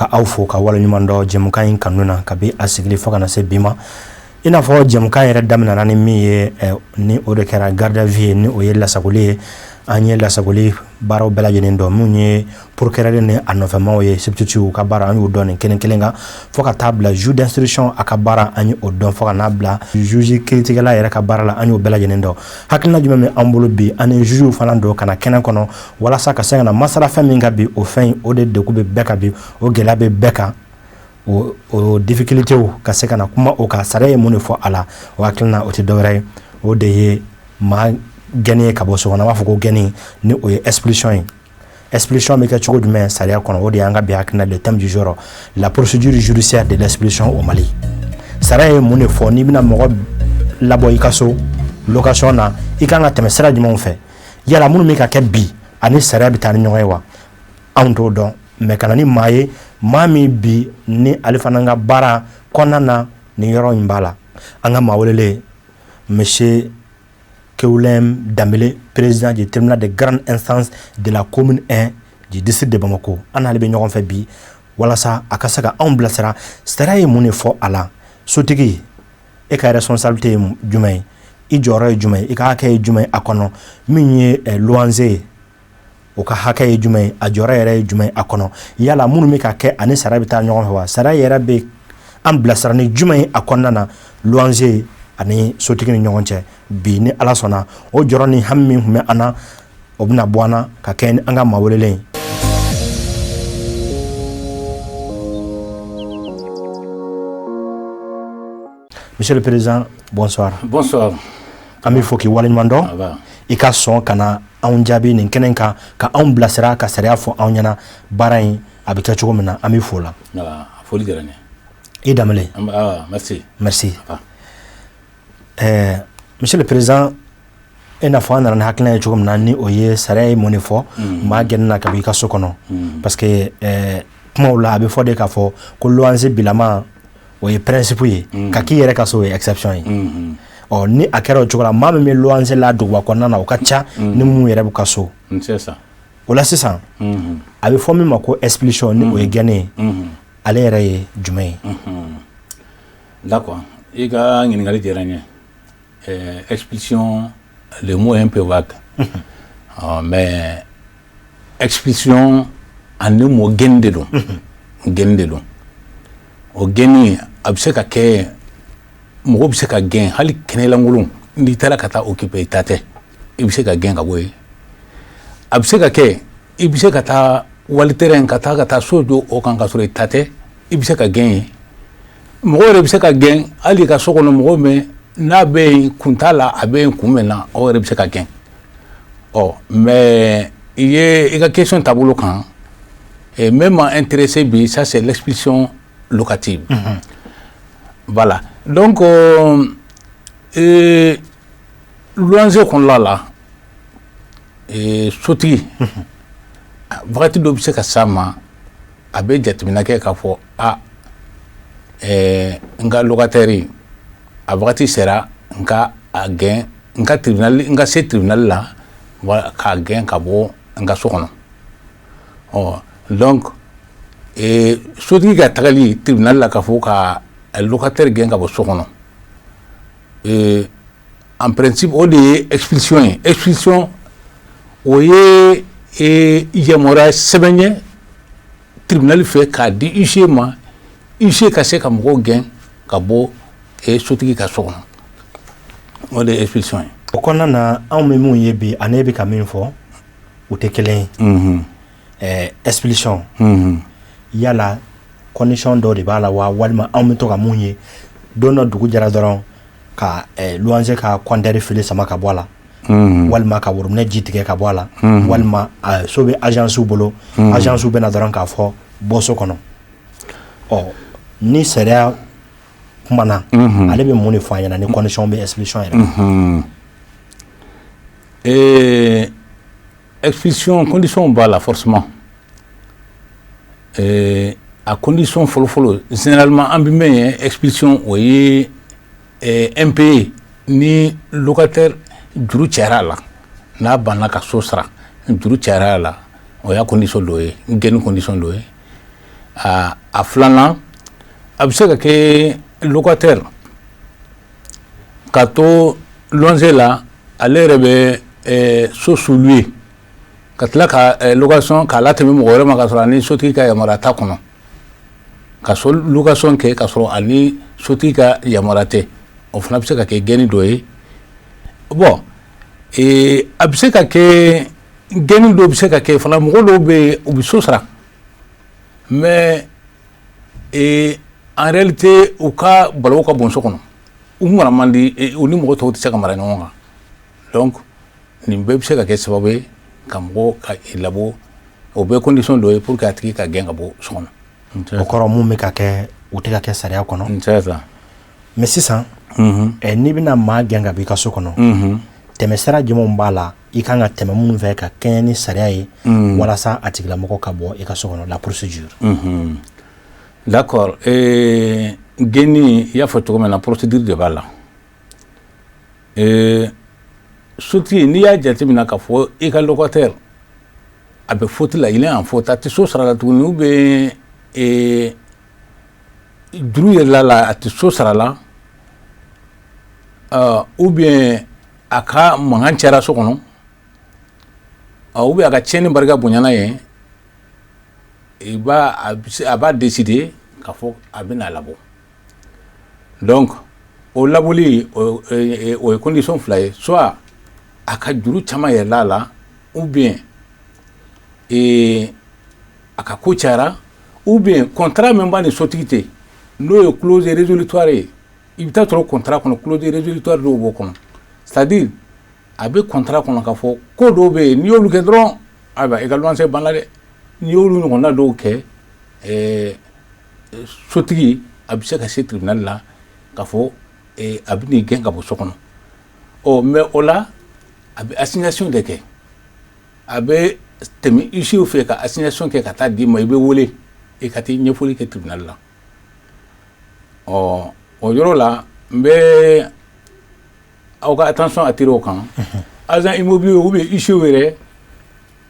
ka aw fo ka wala ɲuman dɔ jɛmukan in kanu na kabi a sigili fo kana se bi ma i n'a fɔ jɛmukan yɛrɛ daminɛna ni min ye ni o de kɛra garde à vue ni o ye lasagoli ye an ye lasagoli baaraw bɛɛ lajɛlen dɔn mun ye procureur ni a nɔfɛmaw ye substitut ka baara an y'o dɔn nin kelen kelen kan fo ka taa bila juge d'instruction a ka baara an ye o dɔn fo ka n'a bila juge kiiritigɛla yɛrɛ ka baara la an y'o bɛɛ lajɛlen dɔn hakilina jumɛn bɛ an bolo bi ani jugew fana don kana kɛnɛ kɔnɔ walasa ka se ka na masala fɛn min ka bi o fɛn o de degun bɛ bɛɛ kan bi o gɛlɛya bɛ bɛɛ kan o difficultéw ka se ka na kuma o ka sariya ye mun de fɔ a la o hakilina o tɛ dɔwɛrɛ ye o de ye maa gɛni ka bɔ so kɔnɔ an b'a fɔ ko gɛni ni o ye expulsion ye expulsion bɛ kɛ cogo jumɛn sariya kɔnɔ o de y'an ka bi hakilina le thème du jour la procédure judiciaire de l'expulsion au Mali sariya ye mun de fɔ n'i bɛna mɔgɔ labɔ i ka so location na i kan ka tɛmɛ sira jumɛnw fɛ yala minnu bɛ ka kɛ bi ani sariya bɛ taa ni ɲɔgɔn ye wa anw t'o dɔn mais kana ni maa ye maa min bi ni ale fana ka baara kɔnɔna na nin yɔrɔ in b'a la an ka maa welele monsieur Keoulem Dambélé, président du tribunal de grande instance de la commune 1 du district de Bamako. An ale bɛ ɲɔgɔn fɛ bi walasa a ka se ka anw bilasira sariya ye mun de fɔ a la sotigi e ka responsabilité ye jumɛn ye i jɔyɔrɔ ye jumɛn ye i ka hakɛ ye jumɛn ye a kɔnɔ min ye luwanze ye o ka hakɛ ye jumɛn ye a jɔyɔrɔ yɛrɛ ye jumɛn ye a kɔnɔ yala minnu bɛ ka kɛ ani sariya bɛ taa ɲɔgɔn fɛ wa sariya yɛrɛ bɛ an bilasira ni jumɛn ye a kɔnɔna na luwanze ani sotigi ni ɲɔgɔn cɛ bi ni ala sɔnna o jɔrɔ ni hami min tun bɛ an na o bɛna bɔ an na ka kɛ ni an ka maa welelen Monsieur le Président, bonsoir. Bonsoir. An b'i fo k'i waleɲuman dɔn i ka sɔn ka na anw jaabi nin kɛnɛ kan ka anw bilasira ka sariya fɔ anw ɲɛna baara in a bɛ kɛ cogo min na an b'i fo la. Foli diyara n ye. I Dambélé. Merci. Merci. Monsieur le Président, e n'a fɔ an nana ni hakilina ye cogo min na ni o ye sariya ye mun de fɔ maa gɛnni na ka bɔ i ka so kɔnɔ parce que kumaw la a bɛ fɔ de k'a fɔ ko luwanze bilama o ye principe ye ka k'i yɛrɛ ka so o ye exception ye ɔ ni a kɛra o cogo la maa min bɛ luwanze la duguba kɔnɔna na o ka ca ni mun yɛrɛ bɛ ka so o la sisan a bɛ fɔ min ma ko expulsion ni o ye gɛnni ye ale yɛrɛ ye jumɛn ye. D'accord, i ka ɲininkali diyara n ye. Expulsion, le mot est un peu vague. Mais expulsion, en un mot, gain de l'eau. Gain de l'eau. Au gain, abseka ke, mo abseka gain, hali kenelangulung, ni tala kata occupé tate, ibseka gain kaboy. Abseka ke, ibseka ta waliteren kata sojo o kankasure tate, ibseka gain. Mo ibseka gain, hali ka sokono mo me. N'a bɛ kuntala a bɛ kunbɛn na o yɛrɛ bɛ se ka gɛn mais i ye i ka question taabolo kan même m'a intéressé bi ça c'est l'expulsion locative voilà donc luwanze kɔnɔna la sotigi wagati dɔ bɛ se ka s'a ma a bɛ jateminɛ kɛ k'a fɔ n ka locataire a wagati sera nka a gɛn nka tribunal nka se tribunal la k'a gɛn ka bɔ nka so kɔnɔ donc sotigi ka tagali tribunal la k'a fɔ ka locataire gɛn ka bɔ so kɔnɔ en principe o de ye expulsion ye expulsion o ye yamaruya sɛbɛn ye tribunal fɛ k'a di huissier ma huissier ka se ka mɔgɔw gɛn ka bɔ sotigi ka so kɔnɔ o de ye expulsion ye. O kɔnɔna na anw bɛ mun ye bi ani e bɛ ka min fɔ u tɛ kelen ye expulsion yala condition dɔw de b'a la wa walima anw bɛ to ka mun ye don dɔ dugu jɛra dɔrɔn ka luwanze ka compteur fili sama ka bɔ a la walima ka worobinɛ ji tigɛ ka bɔ a la walima so bɛ agence bolo agence bɛ na dɔrɔn k'a fɔ bɔ so kɔnɔ ni sariya kumana ale bɛ mun de fɔ an ɲɛna ni condition bɛ expulsion yɛrɛ. Expulsion condition b'a la forcément a condition fɔlɔ généralement an bɛ min ye expulsion o ye impayé ni locataire juru cayara a la n'a banna ka so sara juru cayara a la o y'a condition dɔ ye gɛnni condition dɔ ye a filanan a bɛ se ka kɛ locataire ka to loyer la ale yɛrɛ bɛ so sous-louer ka tila ka location k'a latɛmɛ mɔgɔ wɛrɛ ma ka sɔrɔ ani sotigi ka yamaruya t'a kɔnɔ ka so location kɛ ka sɔrɔ ani sotigi ka yamaruya tɛ o fana bɛ se ka kɛ gɛnni dɔ ye bon a bɛ se ka kɛ gɛnni dɔ bɛ se ka kɛ fana mɔgɔ dɔw bɛ yen u bɛ so sara mais en réalité u ka balawu ka bon so kɔnɔ u mara man di u ni mɔgɔ tɔw tɛ se ka mara ɲɔgɔn kan donc nin bɛɛ bɛ se ka kɛ sababu ye ka mɔgɔ ka labɔ o bɛɛ condition dɔ ye pour que a tigi ka gɛn ka bɔ so kɔnɔ o kɔrɔ mun bɛ ka kɛ u tɛ ka kɛ sariya kɔnɔ c'est ça mais sisan n'i bɛna maa gɛn ka bɔ i ka so kɔnɔ tɛmɛsira jumɛnw b'a la i kan ka tɛmɛ minnu fɛ ka kɛɲɛ ni sariya ye walasa a tigilamɔgɔ ka bɔ i ka so kɔnɔ la procédure d'accord gɛnni i y'a fɔ cogo min na procédure de b'a la sotigi n'i y'a jateminɛ k'a fɔ i ka locataire a bɛ faute la il est en faute a tɛ so sara la tuguni ou bien juru yɛrɛ la a tɛ so sara la ou bien a ka mankan cayara so kɔnɔ ou bien a ka tiɲɛni barika bonyana ye a b'a décider k'a fɔ a bɛna labɔ donc o labɔli o ye condition fila ye soit a ka juru caman yɛlɛla la ou bien a ka ko cayara ou bien contrat min b'a ni sotigi cɛ n'o ye clause résolutoire ye i bɛ taa sɔrɔ contrat kɔnɔ clause résolutoire dɔw b'o kɔnɔ c'est à dire a bɛ contrat kɔnɔ k'a fɔ ko dɔw bɛ yen n'i y'olu kɛ dɔrɔn ayiwa i ka luwanse banna dɛ n'i y'olu ɲɔgɔnna dɔw kɛ sotigi a bɛ se ka se tribunal la k'a fɔ a bɛ n'i gɛn ka bɔ so kɔnɔ mais o la a bɛ assignation de kɛ a bɛ tɛmɛ huissier fɛ ka assignation kɛ ka taa d'i ma i bɛ wele i ka t'i ɲɛfɔli kɛ tribunal la o yɔrɔ la n bɛ aw ka attention attirer o kan agent immobilier ou bien huissier yɛrɛ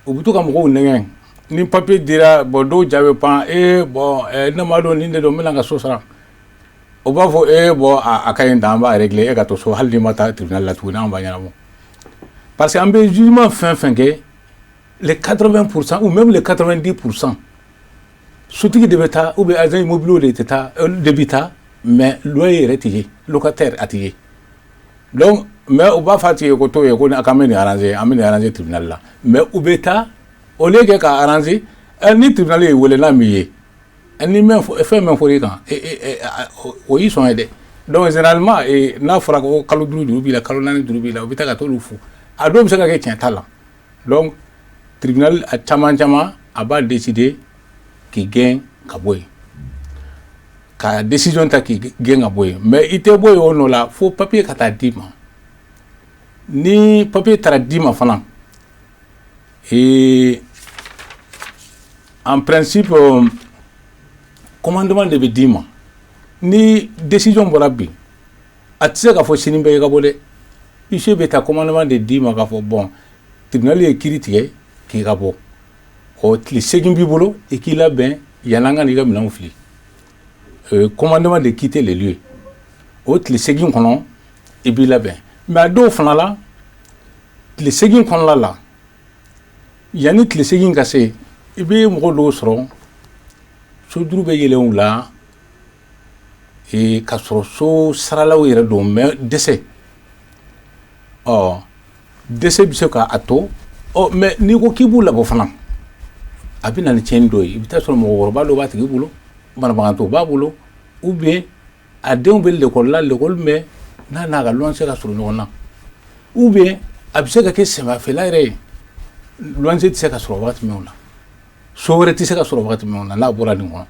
u bɛ to ka mɔgɔw nɛgɛn ni papier dira bon dɔw ja bɛ pan bon ne m'a dɔn nin de don n bɛna n ka so sara o b'a fɔ bon a ka ɲi tan an b'a régler e ka to so hali n'i ma taa tribunal la tuguni an b'a ɲɛnabɔ parce que an bɛ jugement fɛn fɛn kɛ les 80% ou même les 90% sotigi de bɛ taa ou bien agent immobilier de bɛ taa mais loyer yɛrɛ tɛ ye locataire a tɛ ye donc mais u b'a fɔ a tigi ye ko to ye ko a kan bɛ nin arranger an bɛ nin arranger tribunal la mais u bɛ taa au lieu que ka arranger ni tribunal ye welela min ye ni fɛn min fɔra i kan o y'i sɔn ye dɛ donc généralement n'a fɔra ko kalo 5 juru b'i la kalo 4 juru b'i la u bɛ taa ka t'olu fo a dɔw bɛ se ka kɛ tiɲɛ t'a la donc tribunal a caman a b'a décider k'i gɛn ka bɔ yen ka décision ta k'i gɛn ka bɔ yen mais i tɛ bɔ yen o nɔ la fo papier ka taa d'i ma ni papier taara d'i ma fana en principe commandement de bɛ d'i ma ni décision bɔra bi a tɛ se ka fɔ sini bɛ i ka bɔ dɛ huissier bɛ taa commandement de d'i ma k'a fɔ bon tribunal ye kiiri tigɛ k'i ka bɔ o tile 8 b'i bolo i k'i labɛn yan'an ka n'i ka minɛnw fili commandement de quitter les lieux o tile 8 kɔnɔ i b'i labɛn mais a dɔw fana la tile 8 kɔnɔna la yanni tile 8 ka se i bɛ mɔgɔ dɔw sɔrɔ sojuru bɛ yɛlɛn u la ka sɔrɔ so saralaw yɛrɛ don mais dɛsɛ dɛsɛ bɛ se k'a to mais n'i ko k'i b'u labɔ fana a bɛ na ni tiɲɛni dɔ ye i bɛ taa sɔrɔ mɔgɔkɔrɔba dɔ b'a tigi bolo banabagatɔ b'a bolo ou bien a denw bɛ l'école la l'école mɛ n'a ka luwanse ka surun ɲɔgɔn na ou bien a bɛ se ka kɛ sɛmɛfɛla yɛrɛ ye luwanse tɛ se ka sɔrɔ wagati min na so wɛrɛ tɛ se ka sɔrɔ wagati min na n'a bɔra nin kɔnɔ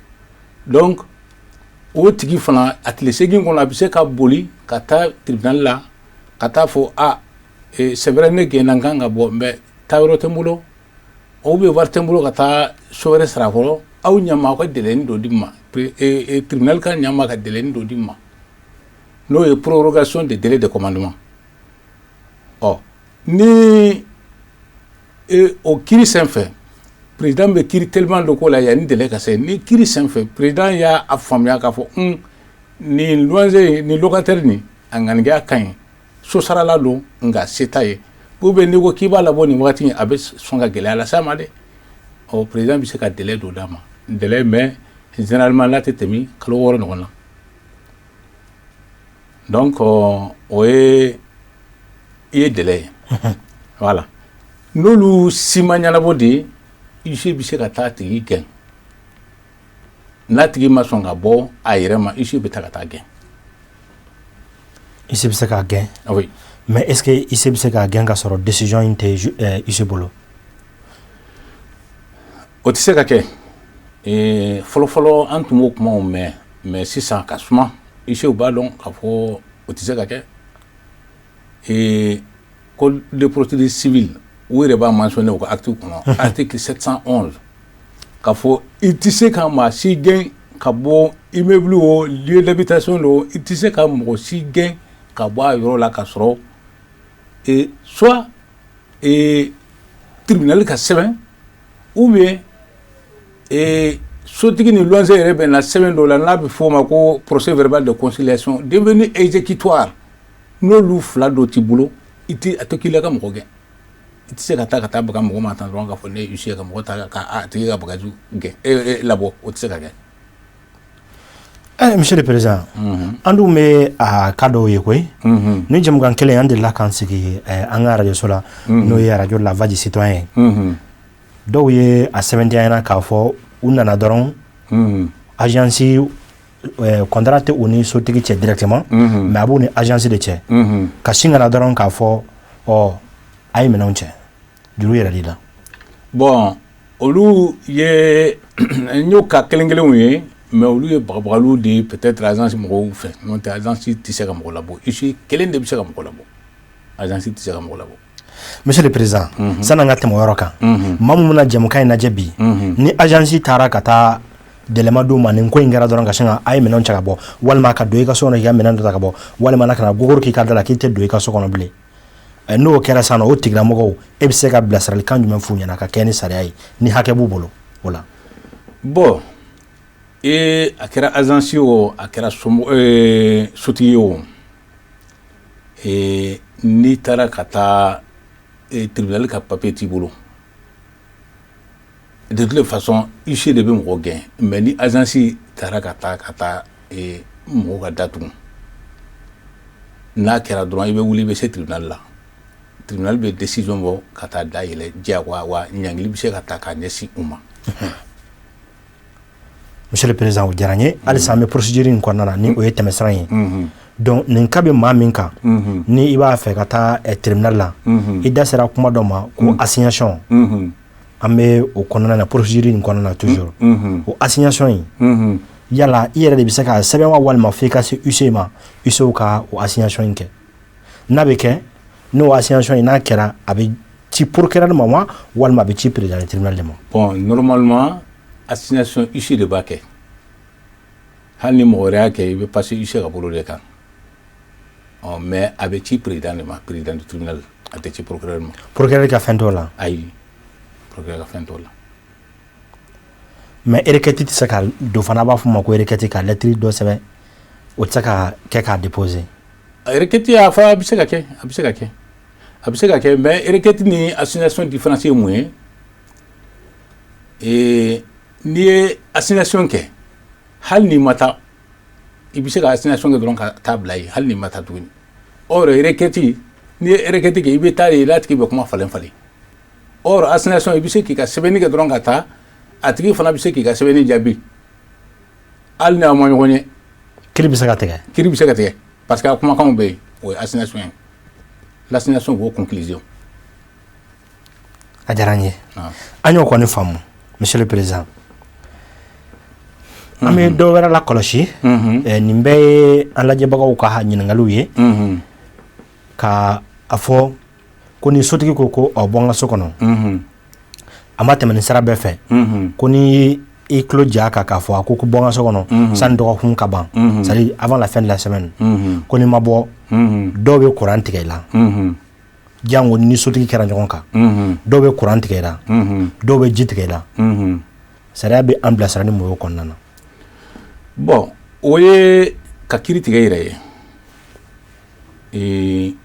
donc o tigi fana a tile 8 kɔnɔ a bɛ se ka boli ka taa tribunal la ka taa fɔ c'est vrai ne gɛnna n kan ka bɔ mais taa yɔrɔ tɛ n bolo ou bien wari tɛ n bolo ka taa so wɛrɛ sara fɔlɔ aw ɲɛma aw ka délai dɔ di ma tribunal ka ɲɛma ka délai dɔ di ma n'o ye prorogation de délai de commandement ni o kiiri sen fɛ président bɛ kiiri tellement de ko la yanni délai ka se ni kiiri senfɛ président y'a faamuya k'a fɔ nin loyer ni locataire ni a ŋaniya ka ɲi so sarala don nka se t'a ye ou bien n'i ko k'i b'a labɔ nin wagati a bɛ sɔn ka gɛlɛya las'a ma dɛ président bɛ se ka délai dɔ d'a ma délai mais généralement n'a tɛ tɛmɛ kalo 6 ɲɔgɔn na donc o ye i ye délai ye voilà n'olu si ma ɲɛnabɔ de huissier bɛ se ka taa tigi gɛn n'a tigi ma sɔn ka bɔ a yɛrɛ ma huissier bɛ taa ka taa gɛn huissier bɛ se k'a gɛn oui mais est ce que huissier bɛ se k'a gɛn ka sɔrɔ décision in tɛ huissier bolo o tɛ se ka kɛ fɔlɔ-fɔlɔ an tun b'o kumaw mɛn mais sisan ka suma huissier b'a dɔn k'a fɔ o tɛ se ka kɛ code de procédure civile u yɛrɛ b'a mentionné u ka acte kɔnɔ article 711 k'a fɔ i tɛ se ka maa si gɛn ka bɔ immeuble o lieu d'habitation o i tɛ se ka mɔgɔ si gɛn ka bɔ a yɔrɔ la ka sɔrɔ soit tribunal ka sɛbɛn ou bien sotigi ni loyer yɛrɛ bɛ na sɛbɛn dɔ la n'a bɛ f'o ma ko procès verbal de conciliation devenu exécutoire n'olu fila dɔ t'i bolo a tɛ k'i la ka mɔgɔ gɛn i tɛ se ka taa baga mɔgɔ ma tan dɔrɔn k'a fɔ ne ye huissier ka mɔgɔ ta k'a tigi ka bagaji gɛn labɔ o tɛ se ka kɛ. Monsieur le Président, an dun bɛ a cas dɔw ye koyi ni jɛmukan kelen an delila k'an sigi an ka radio so la n'o ye radio La Voix du Citoyen dɔw ye a sɛbɛntiya ɲɛna k'a fɔ u nana dɔrɔn agence contrat tɛ u ni sotigi cɛ directement mais a b'u ni agence de cɛ ka sin ka na dɔrɔn k'a fɔ a ye minɛnw cɛ juru yɛrɛ de la. Bon olu ye n y'o ka kelen-kelenw ye mais olu ye bagabagaliw de peut-être agence mɔgɔw fɛ n'o tɛ agence tɛ se ka mɔgɔ labɔ ici kelen de bɛ se ka mɔgɔ labɔ agence tɛ se ka mɔgɔ labɔ. Monsieur le Président san'an ka tɛmɛ o yɔrɔ kan maa min bɛna jɛmukan in lajɛ bi ni agence taara ka taa dɛlɛma d'u ma nin ko in kɛra dɔrɔn ka sin ka a ye minɛnw cɛ ka bɔ walima ka don i ka so kɔnɔ k'i ka minɛn dɔ ta ka bɔ walima na ka na gogoro k'i ka da la k'i tɛ don i ka so kɔnɔ bilen n'o kɛra sisan o tigilamɔgɔw e bɛ se ka bilasiralikan jumɛn f'u ɲɛna ka kɛ ni sariya ye ni hakɛ b'u bolo o la. Bon a kɛra agence ye o a kɛra sotigi ye o n'i taara ka taa tribunal ka papier t'i bolo de toute façon huissier de bɛ mɔgɔ gɛn mais ni agence taara ka taa mɔgɔ ka da tugun n'a kɛra dɔrɔn i bɛ wuli i bɛ se tribunal la tribunal bɛ décision bɔ ka taa da yɛlɛ diyagoya wa ɲangili bɛ se ka taa ka ɲɛsin u ma. Monsieur le Président o diyara n ye halisa an bɛ procédure in kɔnɔna na ni o ye tɛmɛsira ye donc nin cas bɛ maa min kan ni i b'a fɛ ka taa tribunal la i da sera kuma dɔ ma ko assignation an bɛ o kɔnɔna na procédure in kɔnɔna na toujours o assignation in yala i yɛrɛ de bɛ se ka sɛbɛn wa walima f'i ka se huissier ma huissier ka o assignation in kɛ n'a bɛ kɛ n'o assignation in n'a kɛra a bɛ ci procureur ma wa walima a bɛ ci président du tribunal de ma. Bon normalement assignation huissier de b'a kɛ hali ni mɔgɔ wɛrɛ y'a kɛ i bɛ passer huissier ka bolo de kan mais a bɛ ci président de ma président du tribunal a tɛ ci procureur ma. Procureur ka fɛn t'o la. ayi procureur ka fɛn t'o la. mais requête tɛ se ka dɔ fana b'a fɔ ma ko requête ka lettre dɔ sɛbɛn o tɛ se ka kɛ k'a déposer. requête a fɔ a bɛ se ka kɛ a bɛ se ka kɛ a bɛ se ka kɛ mais requête ni assignation différence ye mun ye n'i ye assignation kɛ hali n'i ma taa i bɛ se ka assignation kɛ dɔrɔn ka taa bila yen hali n'i ma taa tuguni or requête n'i ye requête kɛ i bɛ taa de n'a tigi bɛ kuma falen falen or assignation i bɛ se k'i ka sɛbɛnni kɛ dɔrɔn ka taa a tigi fana bɛ se k'i ka sɛbɛnni jaabi hali n'a ma ɲɔgɔn ye. kiiri bɛ se ka tigɛ. kiiri bɛ se ka tigɛ parce que a kumakanw bɛ yen o ye assignation ye l'assignation vaut conclusion. a diyara n ye an y'o kɔni faamu Monsieur le Président. an bɛ dɔ wɛrɛ la kɔlɔsi nin bɛɛ ye an lajɛbagaw ka ɲininkaliw ye ka a fɔ ko ni sotigi ko ko bɔ n ka so kɔnɔ a ma tɛmɛ nin sira bɛɛ fɛ ko ni i tulo ja kan k'a fɔ a ko bɔ n ka so kɔnɔ sani dɔgɔkun ka ban c'est à dire avant la fin de la semaine ko ni ma bɔ dɔw bɛ courant tigɛ i la jango ni sotigi kɛra ɲɔgɔn kan dɔw bɛ courant tigɛ la dɔw bɛ ji tigɛ la sariya bɛ an bilasira ni mun y'o kɔnɔna na. Bon o ye ka kiiri tigɛ yɛrɛ ye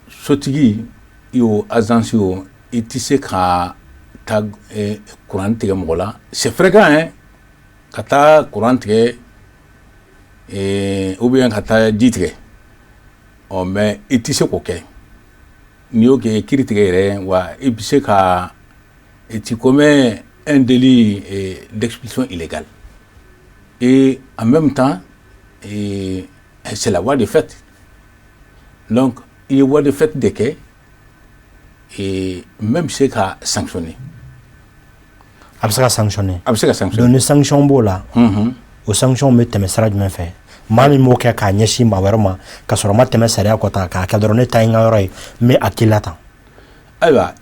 sotigi yo agence yo i tɛ se ka taa courant tigɛ mɔgɔ la c'est fréquent ka taa courant tigɛ ou bien ka taa ji tigɛ mais i tɛ se k'o kɛ n'i y'o kɛ kiiri tigɛ yɛrɛ wa i bɛ se ka tu commets un délit d'expulsion illégale et en même temps c'est la voie de fait donc il y a voie de fait de kɛ et même se ka sanctionner a bɛ se ka sanctionner donc ni sanction b'o la o sanction bɛ tɛmɛ sira jumɛn fɛ maa min m'o kɛ k'a ɲɛsin maa wɛrɛ ma ka sɔrɔ ma tɛmɛ sariya kɔ tan k'a kɛ dɔrɔn ne ta ye n ka yɔrɔ ye n bɛ a k'i la tan. Ayiwa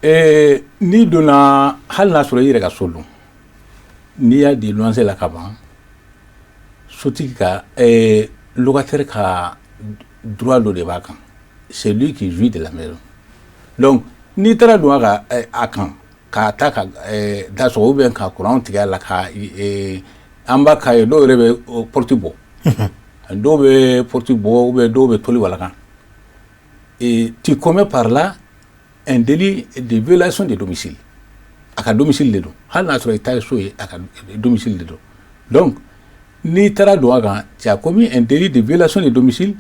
n'i donna hali n'a sɔrɔ i yɛrɛ ka so don n'i y'a di luwanse la ka ban sotigi ka locataire ka droit dɔ de b'a kan c'est lui qui jouit de la maison donc n'i taara don a kan k'a ta ka da sɔgɔ ou bien ka courant tigɛ a la ka an b'a k'a ye dɔw yɛrɛ bɛ porte bɔ dɔw bɛ porte bɔ ou bien dɔw bɛ toli walakan et tu commets par là un délit de violation de domicile a ka domicile de don hali n'a sɔrɔ i ta ye so ye a ka domicile de don donc n'i taara don a kan tu as commis un délit de violation de domicile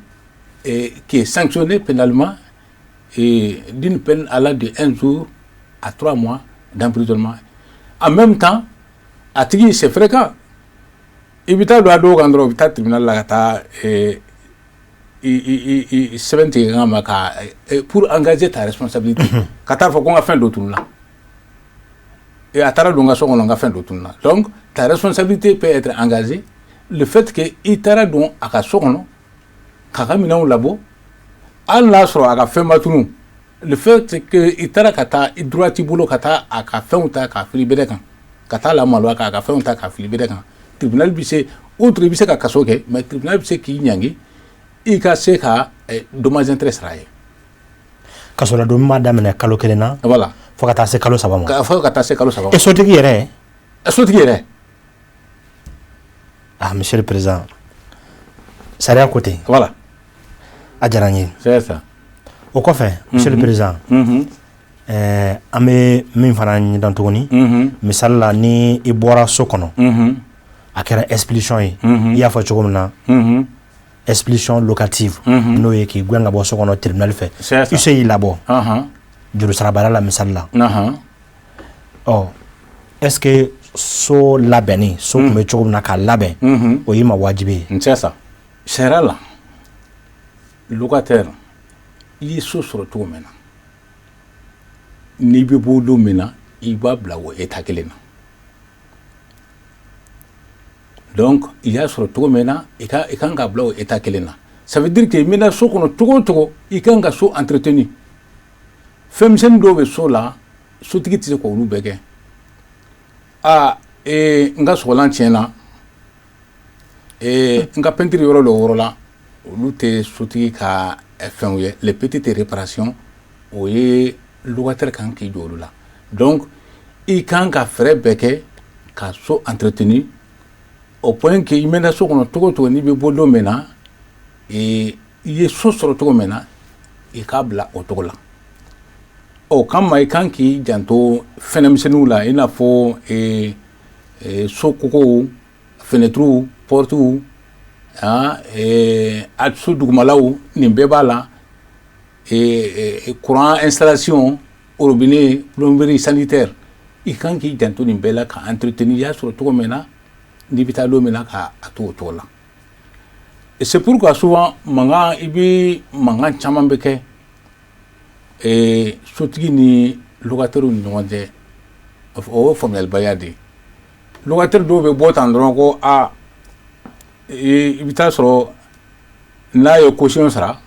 qui est sanctionné pénalement et d'une peine allant de 1 jour à 3 mois d'emprisonnement. En même temps, à tigi c'est fréquent. I bɛ taa don a dɔw kan dɔrɔn u bɛ taa tribunal la ka taa sɛbɛn tigɛ kan ma ka pour engager ta responsabilité ka taa fɔ ko n ka fɛn dɔ tununa a taara don n ka so kɔnɔ n ka fɛn dɔ tununa donc ta responsabilité peut être engagée le fait que i taara don a ka so kɔnɔ k'a ka minɛnw labɔ hali n'a sɔrɔ a ka fɛn ma tunu le fait que i taara ka taa i droit t'i bolo ka taa a ka fɛnw ta k'a fili bɛrɛ kan ka taa lamaloya k'a ka fɛnw ta k'a fili bɛrɛ kan tribunal bɛ se outre i bɛ se ka kaso kɛ mais tribunal bɛ se k'i ɲangi i ka se ka dommage intérêt sara a ye. Kaso la don ma daminɛ kalo 1 na. Voilà. Fo ka taa se kalo 3 ma. Fo ka taa se kalo 3. Et sotigi yɛrɛ. Sotigi yɛrɛ. Ah monsieur le président. Sariya ko ten. Voilà. A diyara n ye. C'est ça. O kɔfɛ monsieur le président. an bɛ min fana ɲidan tuguni. Misali la ni i bɔra so kɔnɔ. A kɛra expulsion ye. I y'a fɔ cogo min na. Expulsion locative n'o ye k'i gɛn ka bɔ so kɔnɔ tribunal fɛ i se y'i labɔ juru sarabara la misali la est-ce que so labɛnni so tun bɛ cogo min na k'a labɛn o y'i ma wajibi ye. C'est ça. Sariya la locataire i ye so sɔrɔ cogo min na n'i bɛ bɔ don min na i b'a bila o état kelen na. Donc il y a sur tout maintenant et quand ka bla état kelen na ça veut dire que mina so kono togo i kan ka so entretenu femsen do be so la so tigi tise ko ru bege nga so lan tiena nga peinture yoro lo woro la lu te so tigi ka fen ye les petites réparations o ye locataire kan ki jolu la donc i kan ka frais bege ka so entretenu au point que il mena so kono togo ni be bodo mena et il est so soro togo mena e kabla o togo la o kama i kan ki janto fenemsenu la ina fo so koko fenêtre porte atsu dugumalaw ni bebala courant installation robinet plomberie sanitaire i kan ki janto ni bela ka entretenir ya soro togo mena ni bita lo mena ka ato to la et c'est pourquoi souvent manga ibi manga chaman beke sotigi ni locataire ni ñonde o formel bayade locataire do be botan dron ko ibita soro na yo caution sara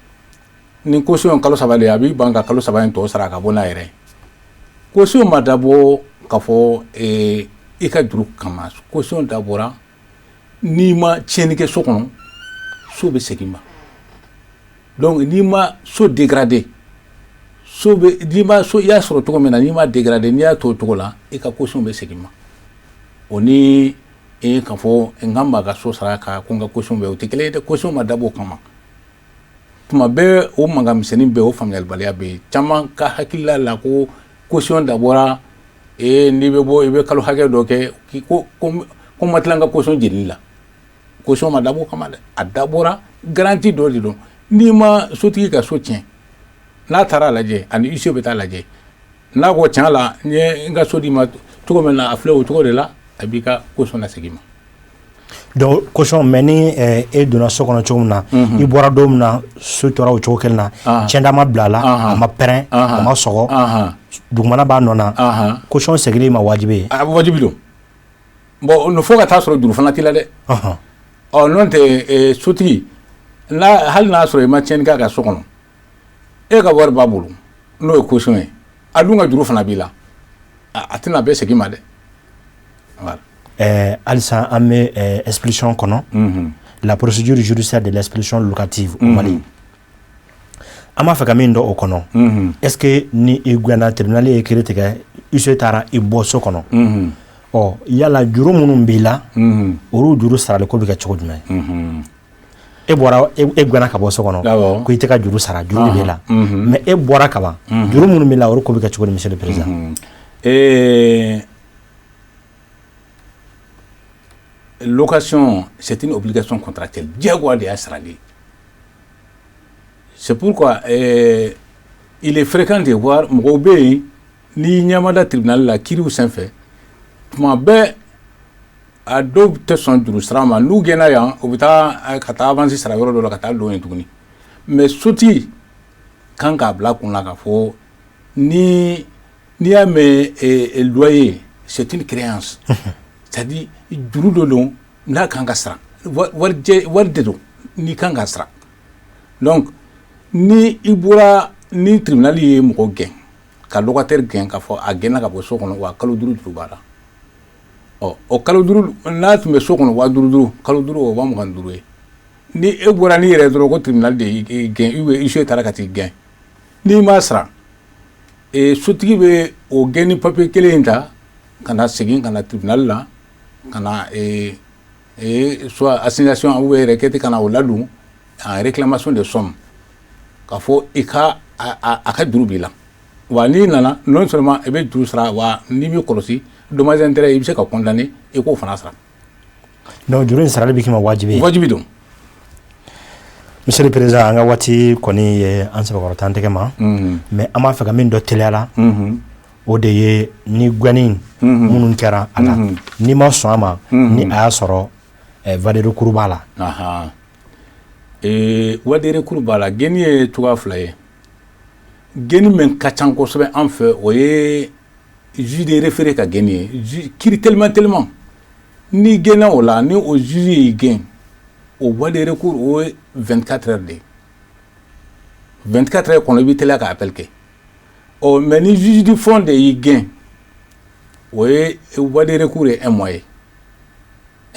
ni caution kalo sabale abi banka kalo sabale to sara ka bona yere caution madabo ka fo i ka juru kama caution dabora ni ma tiɲɛni kɛ so kɔnɔ so bɛ segin ma donc ni ma so dégradé so be di ma so ya sɔrɔ cogo min na n'i ma dégrader n'i y'a to o cogo la i ka caution bɛ segin ma o ni k'a fɔ n kan b'a ka so sara ka ko n ka caution bɛ o tɛ kelen ye dɛ caution ma dabɔ o kama tuma bɛɛ o mankan misɛnnin bɛɛ o faamuyalibaliya bɛ yen caman ka hakilila la ko caution dabɔra n'i bɛ bɔ i bɛ kalo hakɛ dɔ kɛ ko ma tila n ka caution jeli la caution ma dabɔ o kama dɛ a dabɔra garantie dɔ de don n'i ma sotigi ka so tiɲɛ n'a taara lajɛ ani huissier bɛ taa lajɛ n'a ko tiɲɛ la n ye n ka so di ma cogo min na a filɛ o cogo de la a b'i ka caution lasegin ma. donc caution mais ni e donna so kɔnɔ cogo min na i bɔra don min na so tora o cogo kelen na tiɲɛda ma bila a la a ma pɛrɛn a ma sɔgɔ dugumana b'a nɔ na caution seginni ma wajibi ye. a wajibi don bon fo ka taa sɔrɔ juru fana t'i la dɛ. n'o tɛ sotigi hali n'a sɔrɔ i ma tiɲɛni k'a ka so kɔnɔ e ka wari b'a bolo n'o ye caution ye a dun ka juru fana b'i la a tɛna bɛɛ segin ma dɛ. voilà. Alisa an bɛ expulsion kɔnɔ la procédure judiciaire de l'expulsion locative au Mali an b'a fɛ ka min dɔn o kɔnɔ est ce que ni i gɛnna tribunal ye kiiri tigɛ huissier taara i bɔ so kɔnɔ yala juru minnu b'i la olu juru sarali ko bɛ kɛ cogo jumɛn e bɔra e gɛnna ka bɔ so kɔnɔ ko i tɛ ka juru sara juru de b'i la mais e bɔra ka ban juru minnu b'i la olu ko bɛ kɛ cogo di monsieur le président. Location, c'est une obligation contractuelle. Diagoua de Asrali. C'est pourquoi il est fréquent de voir Mobé, ni Nyamada tribunal, la Kiriou Saint-Fait, Mabé a deux personnes du Strama, nous Genayan, au Bita, Kata avancé sur la voie de la Kata Loin Touni. Mais Souti, quand Kabla Kunaka Fo, ni Niame et loyer, c'est une créance. C'est-à-dire juru dɔ don n'a kan ka sara wari de don n'i kan ka sara donc ni i bɔra ni tribunal ye mɔgɔ gɛn ka locataire gɛn k'a fɔ a gɛnna ka bɔ so kɔnɔ wa kalo 5 juru b'a la o kalo 5 n'a tun bɛ so kɔnɔ wa 5 kalo 5 o wa 25 ye ni e bɔra n'i yɛrɛ dɔrɔn ko tribunal de y'i gɛn huissier taara ka t'i gɛn n'i ma sara sotigi bɛ o gɛn ni papier kelen in ta ka na segin ka na tribunal la kana soit assignation ou requête kana o ladun en réclamation de somme ka fo ika aka juru b'i la wa ni nana non seulement e bɛ juru sara wa ni mi kɔlɔsi dommage intérêt i bɛ se ka condamner i k'o fana sara donc juru in sarali bɛ k'i ma wajibi don. monsieur le président an ka waati kɔni ye an sɛbɛkɔrɔta an tɛgɛ ma mais an b'a fɛ ka min dɔ teliya la o de ye ni gɛnni minnu kɛra a la ni ma sɔn a ma ni a y'a sɔrɔ voie de recours b'a la. voie de recours b'a la gɛnni ye cogoya fila ye gɛnni min ka ca kosɛbɛ an fɛ o ye juge de référé ka gɛnni ye kiiri tellement ni gɛnna o la ni o juge y'i gɛn o voie de recours o ye 24 heures de ye 24 heures kɔnɔ i bɛ teliya ka appel kɛ mais ni juge du fond de y'i gɛn o ye voie de recours ye 1 mois ye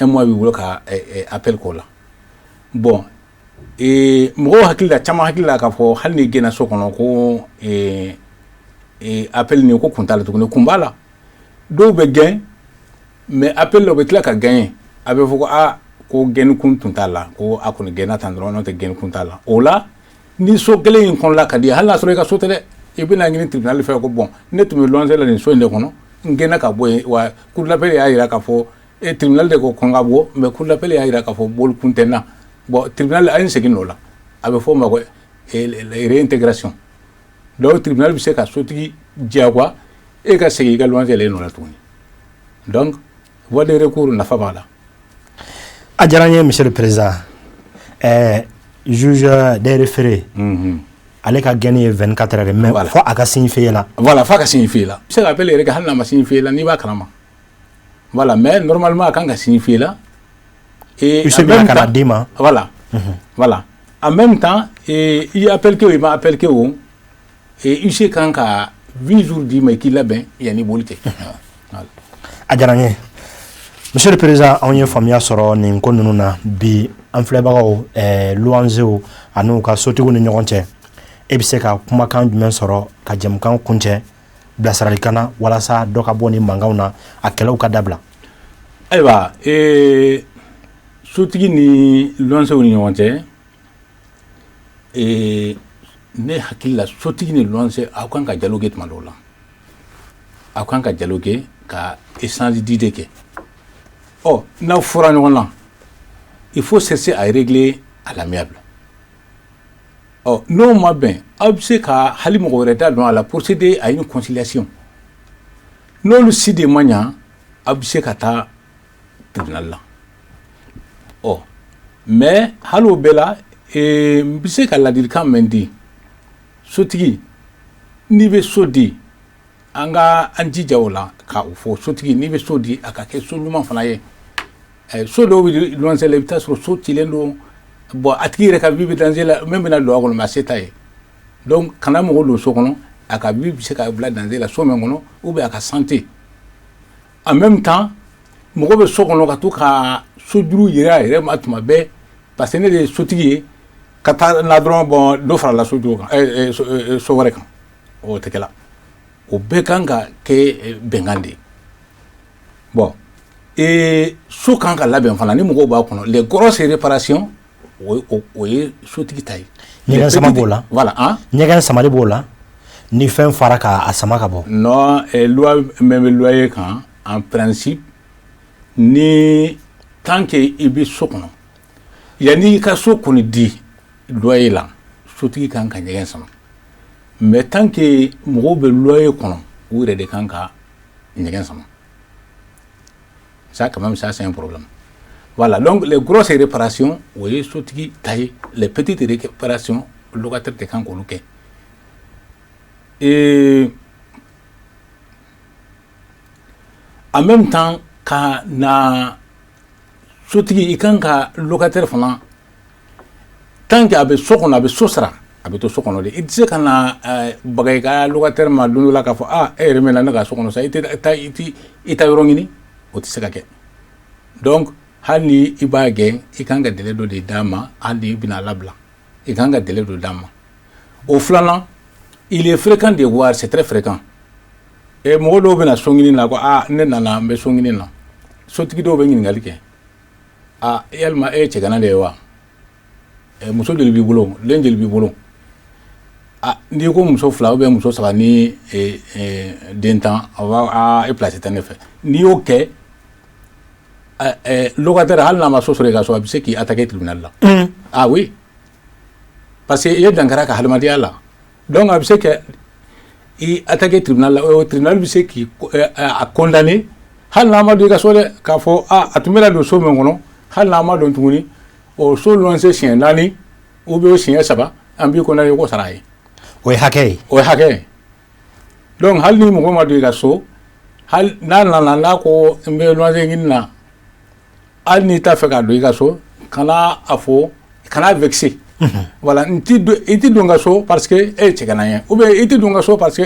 1 mois b'i bolo ka appel k'o la bon mɔgɔw hakili la caman hakili la k'a fɔ hali ni gɛnna so kɔnɔ ko appel nin ko kun t'a la tuguni kun b'a la dɔw bɛ gɛn mais appel la o bɛ tila ka gagner a bɛ fɔ ko ko gɛnni kun tun t'a la ko a kɔni gɛnna tan dɔrɔn n'o tɛ gɛnni kun t'a la o la ni so kelen in kɔnɔla ka di hali n'a sɔrɔ i ka so tɛ dɛ i bɛna ɲini tribunal fɛ ko bon ne tun bɛ luwanse la nin so in de kɔnɔ n gɛnna ka bɔ yen wa cour d'appel y'a jira k'a fɔ tribunal de ko kɔn ka bɔ mais cour d'appel y'a jira k'a fɔ boli kun tɛ n na bon tribunal a ye n segin o la a bɛ fɔ o ma ko réintégration donc tribunal bɛ se ka sotigi diyagoya e ka segin i ka luwanse la yen nɔ la tuguni donc voie de recours nafa b'a la. a diyara n ye monsieur le président juge des référés ale ka gɛnni ye 24 heures mais fo a ka signifier la. voilà fo a ka signifier la. i bɛ se ka appel yɛrɛ kɛ hali n'a ma signifier la n'i b'a kalama voilà mais normalement a kan ka signifier la. et en même temps d'i ma. voilà voilà en même temps i ye appel kɛ o i ma appel kɛ o huissier kan ka 8 jours d'i ma i k'i labɛn yanni boli cɛ. a diyara n ye monsieur le président anw ye faamuya sɔrɔ nin ko ninnu na bi an filɛbagaw luwansew ani u ka sotigiw ni ɲɔgɔn cɛ e bɛ se ka kumakan jumɛn sɔrɔ ka jɛmukan kuncɛ bilasiralikan na walasa dɔ ka bɔ ni mankanw na a kɛlɛw ka dabila. Ayiwa sotigi ni luwansew ni ɲɔgɔn cɛ ne hakili la sotigi ni luwanse aw kan ka dialogue tuma dɔw la aw kan ka dialogue ka échange d'idées kɛ n'aw fɔra ɲɔgɔn na il faut chercher à régler à l'amiable. N'o ma bɛn aw bɛ se ka hali mɔgɔ wɛrɛ da dɔn a la procéder à une conciliation n'olu si de ma ɲa aw bɛ se ka taa tribunal la mais hali o bɛɛ la n bɛ se ka ladilikan min di sotigi n'i bɛ so di an jija o la ka o fɔ sotigi n'i bɛ so di a ka kɛ so ɲuman fana ye so dɔw bɛ luwanse la i bɛ taa sɔrɔ so cilen don bon a tigi yɛrɛ ka vie bɛ danger la min bɛna don a kɔnɔ mais a se t'a ye donc kana mɔgɔ don so kɔnɔ a ka vie bɛ se ka bila danger la so min kɔnɔ ou bien a ka santé en même temps mɔgɔ bɛ so kɔnɔ ka to ka sojuru yira a yɛrɛ ma tuma bɛɛ parce que ne de ye sotigi ye ka taa na dɔrɔn bon dɔ farala sojuru kan so wɛrɛ kan o tɛ kɛla o bɛɛ kan ka kɛ bɛnkan de ye bon so kan ka labɛn fana ni mɔgɔw b'a kɔnɔ les grosses réparations o ye sotigi ta ye. ɲɛgɛn sama b'o la. voilà ɲɛgɛn samali b'o la ni fɛn fara k'a sama ka bɔ. non loi min bɛ loyer kan en principe ni tant que i bɛ so kɔnɔ yanni i ka so kɔni di loyer la sotigi kan ka ɲɛgɛn sama mais tant que mɔgɔw bɛ loyer kɔnɔ u yɛrɛ de kan ka ɲɛgɛn sama ça quand même ça c'est un problème. Voilà, donc les grosses réparations, vous voyez, les petites réparations, le locataire de kan k'olu kɛ. Et en même temps, ka na sotigi i kan ka locataire fana tant que a bɛ so kɔnɔ a bɛ so sara a bɛ to so kɔnɔ de i tɛ se ka na baga i ka locataire ma don dɔ la k'a fɔ e yɛrɛ mɛnna ne ka so kɔnɔ sa i tɛ yɔrɔ ɲini o tɛ se ka kɛ donc hali ni i b'a gɛn i kan ka délai dɔ de d'a ma hali ni i bɛna labila i kan ka délai dɔ d'a ma o filanan il est fréquent de voir c'est très fréquent mɔgɔ dɔw bɛna so ɲini na ko ne nana n bɛ so ɲini na sotigi dɔw bɛ ɲininkali kɛ yalima e ye cɛgana de ye wa muso joli b'i bolo den joli b'i bolo n'i ko muso fila ou bien muso saba ni den tan e place tɛ ne fɛ n'i y'o kɛ locataire hali n'a ma so sɔrɔ i ka so a bɛ se k'i attaquer tribunal la oui parce que i ye dankara ka hadamadenya la donc a bɛ se ka i attaquer tribunal la o tribunal bɛ se k'i condamner hali n'a ma don i ka so dɛ k'a fɔ a tun bɛ na don so min kɔnɔ hali n'a ma don tuguni o so luwanse siɲɛ 4 ou bien o siɲɛ 3 an b'i condamner ko sara a ye o ye hakɛ ye o ye hakɛ ye donc hali ni mɔgɔ ma don i ka so hali n'a nana n'a ko n bɛ luwanse ɲini na hali n'i t'a fɛ ka don i ka so kana a fɔ kana vexer voilà i tɛ don n ka so parce que e ye cɛgana ye ou bien i tɛ don n ka so parce que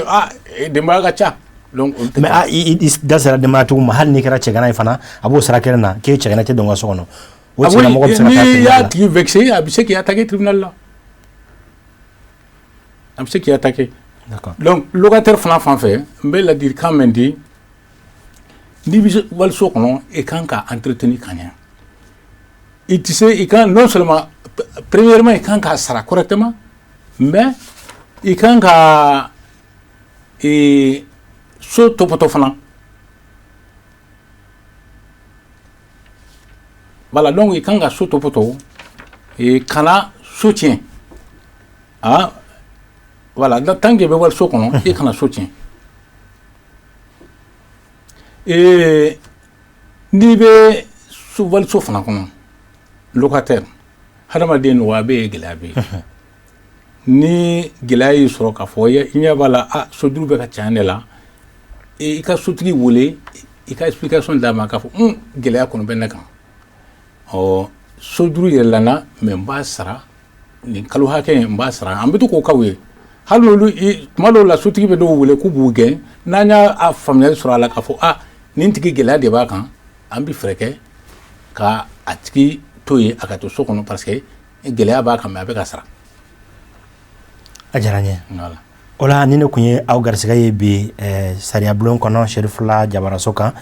denbaya ka ca donc mais i da sera denbayatigiw ma hali n'i kɛra cɛgana ye fana a b'o sara kelen na k'e cɛgana tɛ don n ka so kɔnɔ o tigilamɔgɔ bɛ se ka taa tribunal la n'i y'a tigi vexer a bɛ se k'i attaquer tribunal la a bɛ se k'i attaquer donc locataire fana fan fɛ n bɛ ladilikan min di n'i bɛ waliso kɔnɔ i kan ka entretenir ka ɲɛ i tɛ se i kan non seulement premièrement i kan k'a sara correctement mais i kan ka so tɔpɔtɔ fana voilà donc i kan ka so tɔpɔtɔ kana so tiɲɛ voilà tant que i bɛ waliso kɔnɔ i kana so tiɲɛ n'i bɛ waliso fana kɔnɔ locataire hadamaden nɔgɔya bɛ yen gɛlɛya bɛ yen ni gɛlɛya y'i sɔrɔ k'a fɔ i ɲɛ b'a la sojuru bɛ ka ca ne la i ka sotigi wele i ka explication d'a ma k'a fɔ gɛlɛya kɔni bɛ ne kan sojuru yɛlɛnna mais n b'a sara nin kalo hakɛ in n b'a sara an bɛ to k'o k'aw ye hali n'olu tuma dɔw la sotigi bɛ dɔw wele k'u b'u gɛn n'an y'a faamuyali sɔrɔ a la k'a fɔ nin tigi gɛlɛya de b'a kan an bɛ fɛɛrɛ kɛ ka a tigi to yen a ka to so kɔnɔ parce que gɛlɛya b'a kan mais a bɛ ka sara a diyara n ye voilà. o la ni ne kun ye aw garisɛgɛ ye bi sariya bulon kɔnɔ Serifula Jabaraso kan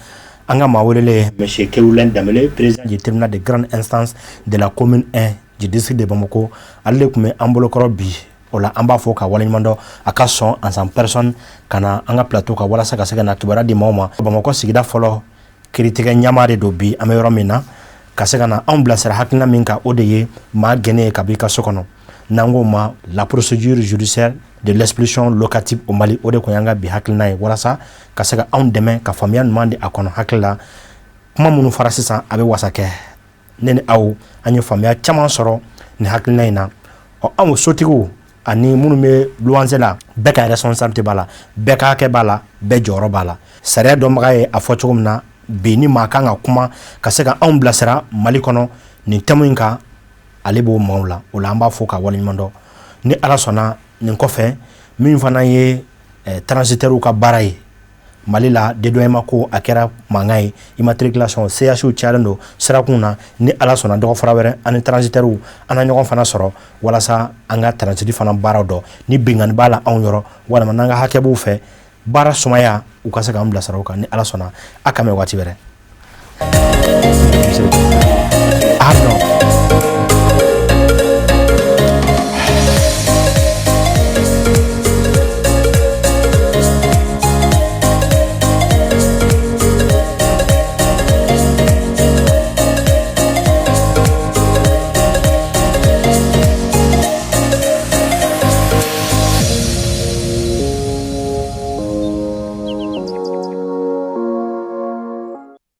an ka maa welele monsieur Kewulɛn Danbele président du tribunal de grande instance de la commune 1 du district de Bamako ale de kun bɛ an bolokɔrɔ bi o la an b'a fɔ ka waleɲuman dɔn a ka sɔn en sa personne ka na an ka plateau ka walasa ka se ka na kibaruya di maaw ma Bamako sigida fɔlɔ kiiritigɛ ɲɛmaa de don bi an bɛ yɔrɔ min na ka se ka na anw bilasira hakilina min kan o de ye maa gɛnɛ ye ka bɔ i ka so kɔnɔ n'an ko ma la procédure judiciaire de l'expulsion locative au Mali o de kun y'an ka bi hakilina ye walasa ka se ka anw dɛmɛ ka faamuya ɲuman di a kɔnɔ hakili la kuma minnu fara sisan a bɛ wasa kɛ ne ni aw an ye faamuya caman sɔrɔ nin hakilina in na anw sotigiw ani minnu bɛ luwanse la bɛɛ ka responsabilité b'a la bɛɛ ka hakɛ b'a la bɛɛ jɔyɔrɔ b'a la sariya dɔnbaga ye a fɔ cogo min na bi ni maa kan ka kuma ka se ka anw bilasira Mali kɔnɔ nin thème in kan ale b'o maaw la o la an b'a fɔ ka waleɲuman dɔn ni Ala sɔnna nin kɔfɛ min fana ye transitaires ka baara ye Mali la dédommagement ko a kɛra mankan ye immatriculation CHU cayalen don sirakun na ni Ala sɔnna dɔgɔ fara wɛrɛ ani transitaires an na ɲɔgɔn fana sɔrɔ walasa an ka transit fana baaraw dɔn ni bingani b'a la anw yɔrɔ walima n'an ka hakɛ b'u fɛ baara sumaya u ka se k'an bilasira o kan ni Ala sɔnna a ka mɛn waati wɛrɛ.